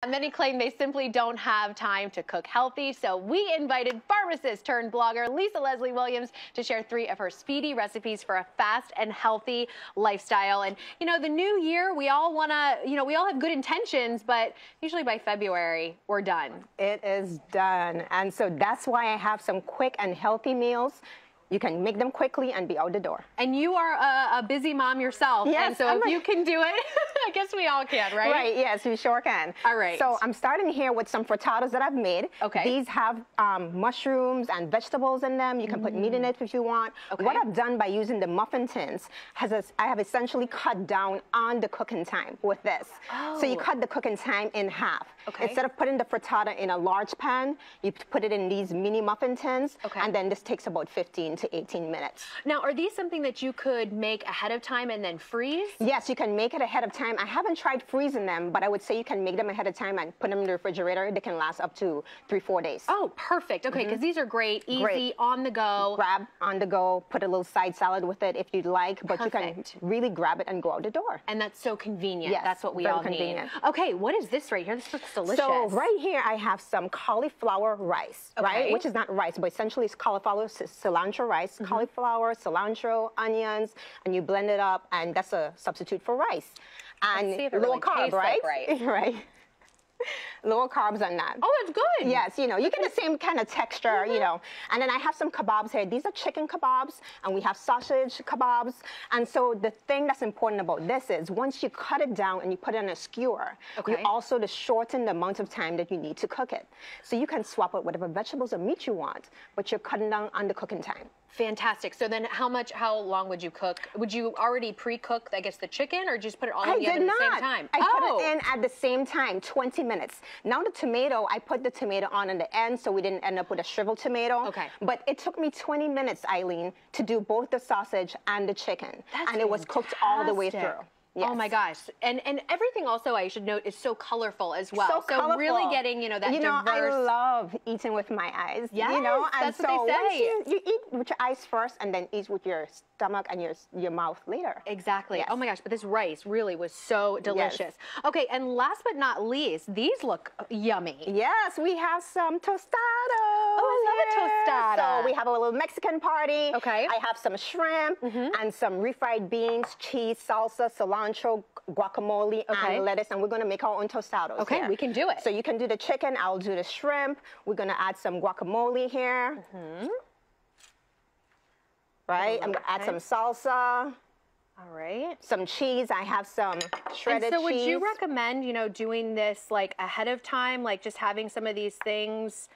Many claim they simply don't have time to cook healthy, so we invited pharmacist turned blogger Lisa Leslie Williams to share 3 of her speedy recipes for a fast and healthy lifestyle. And you know, the new year, we all want to, we all have good intentions, but usually by February, we're done. It is done. And so that's why I have some quick and healthy meals. You can make them quickly and be out the door. And you are a busy mom yourself. Yes, and so if you can do it, I guess we all can, right? Right, yes, we sure can. All right. So I'm starting here with some frittatas that I've made. Okay. These have mushrooms and vegetables in them. You can put meat in it if you want. Okay. What I've done by using the muffin tins, I have essentially cut down on the cooking time with this. Oh. So you cut the cooking time in half. Okay. Instead of putting the frittata in a large pan, you put it in these mini muffin tins. Okay. And then this takes about 15 to 18 minutes. Now, are these something that you could make ahead of time and then freeze? Yes, you can make it ahead of time. I haven't tried freezing them, but I would say you can make them ahead of time and put them in the refrigerator. They can last up to 3-4 days. Oh, perfect. Okay, because these are great, easy, on the go. Grab on the go, put a little side salad with it if you'd like, but Perfect. You can really grab it and go out the door. And that's so convenient. Yes, That's what we very all convenient. need. Okay, what is this right here? This looks delicious. So right here I have some cauliflower rice, right? Which is not rice, but essentially it's cauliflower, cilantro rice, cauliflower, cilantro, onions, and you blend it up, and that's a substitute for rice. And Let's see if it low really carb, tastes right? like rice. Right. Lower carbs on that. Oh, that's good. Yes, you get the same kind of texture, And then I have some kebabs here. These are chicken kebabs, and we have sausage kebabs. And so the thing that's important about this is once you cut it down and you put it in a skewer, you also to shorten the amount of time that you need to cook it. So you can swap out whatever vegetables or meat you want, but you're cutting down on the cooking time. Fantastic. So then how long would you cook? Would you already pre-cook, I guess, the chicken, or just put it all together at the same time? I put it in at the same time, 20 minutes. Now the tomato, I put the tomato on in the end so we didn't end up with a shriveled tomato. Okay. But it took me 20 minutes, Eileen, to do both the sausage and the chicken. That's it was cooked all the way through. fantastic. Yes. Oh my gosh. And everything also, I should note, is so colorful as well. So colorful. Really getting, that diverse. I love eating with my eyes. Yes, and that's so what they say. Once you eat with your eyes first and then eat with your stomach and your mouth later. Exactly. Yes. Oh my gosh, but this rice really was so delicious. Yes. Okay, and last but not least, these look yummy. Yes, we have some tostadas. Oh, I love a tostada. So we have a little Mexican party. Okay. I have some shrimp and some refried beans, cheese, salsa, cilantro, guacamole, and lettuce, and we're going to make our own tostadas. Okay, here. we can do it. So you can do the chicken, I'll do the shrimp. We're going to add some guacamole here. Right, I'm going to add some salsa. All right. Some cheese. I have some shredded cheese. And so would you recommend, doing this like ahead of time, like just having some of these things,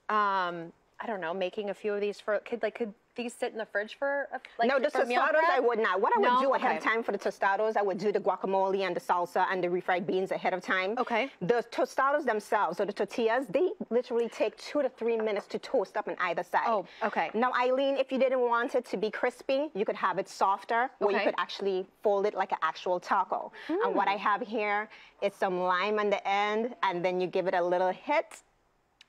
I don't know, making a few of these could these sit in the fridge for no, the tostadas I would not. What I would do ahead of time for the tostadas, I would do the guacamole and the salsa and the refried beans ahead of time. Okay. The tostadas themselves, or the tortillas, they literally take 2 to 3 minutes to toast up on either side. Oh, okay. Now, Eileen, if you didn't want it to be crispy, you could have it softer, where you could actually fold it like an actual taco. And what I have here is some lime on the end, and then you give it a little hit.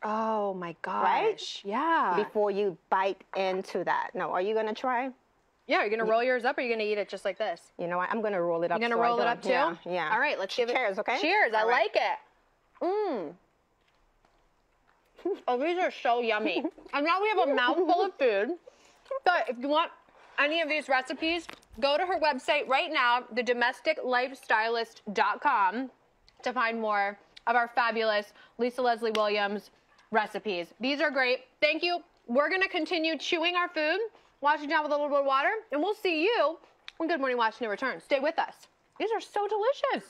Oh my gosh. Right? Yeah. Before you bite into that. Now, are you going to try? Yeah, are you going to roll yours up, or are you going to eat it just like this? You know what? I'm going to roll it up. You're going to roll it up too? Yeah. All right, let's give it. Cheers, okay? Cheers. I like it. Oh, these are so yummy. And now we have a mouthful of food. But if you want any of these recipes, go to her website right now, thedomesticlifestylist.com, to find more of our fabulous Lisa Leslie Williams recipes. These are great. Thank you. We're going to continue chewing our food, washing down with a little bit of water, and we'll see you when Good Morning Washington returns. Stay with us. These are so delicious.